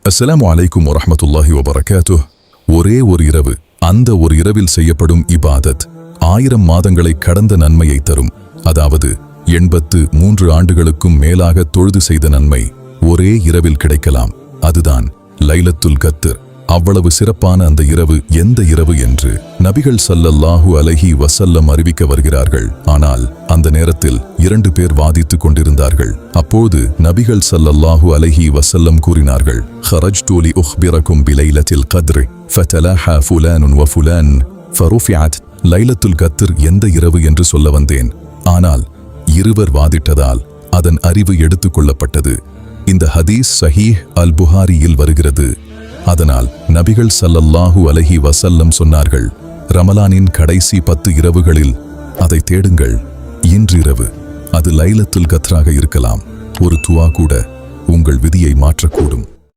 அஸ்ஸலாமு அலைக்கும் வரஹ்மத்துல்லாஹி வபரகாத்துஹ். ஒரே ஒரு இரவு, அந்த ஒரு இரவில் செய்யப்படும் இபாதத் 1000 மாதங்களை கடந்த நன்மையை தரும். அதாவது 83 ஆண்டுகளுக்கும் மேலாக தொழுது செய்த நன்மை ஒரே இரவில் கிடைக்கலாம். அதுதான் லைலத்துல் கத்ர். அவ்வளவு சிறப்பான அந்த இரவு எந்த இரவு என்று நபிகள் ஸல்லல்லாஹு அலைஹி வஸல்லம் அறிவிக்க வருகிறார்கள். ஆனால் அந்த நேரத்தில் 2 பேர் வாதித்துக் கொண்டிருந்தார்கள். அப்போது நபிகள் ஸல்லல்லாஹு அலைஹி வஸல்லம் கூறினார்கள், "ஹரஜ்து லி உக்பிரகும் பிலைலத்தில் கத்ர் ஃபதலாஹா ஃபுலான் வ ஃபுலான் ஃபருஃபிஅத்." லைலத்துல் கத்ர் எந்த இரவு என்று சொல்ல வந்தேன். ஆனால் இருவர் வாதிட்டதால் அதன் அறிவு எடுத்துக்கொள்ளப்பட்டது. இந்த ஹதீஸ் சஹீஹ் அல் புகாரியில் வருகிறது. அதனால் நபிகள் ஸல்லல்லாஹு அலைஹி வஸல்லம் சொன்னார்கள், ரமலானின் கடைசி 10 இரவுகளில் அதை தேடுங்கள். இன்றிரவு அது லைலத்துல் கத்ராக இருக்கலாம். ஒரு துஆ கூட உங்கள் விதியை மாற்றக்கூடும்.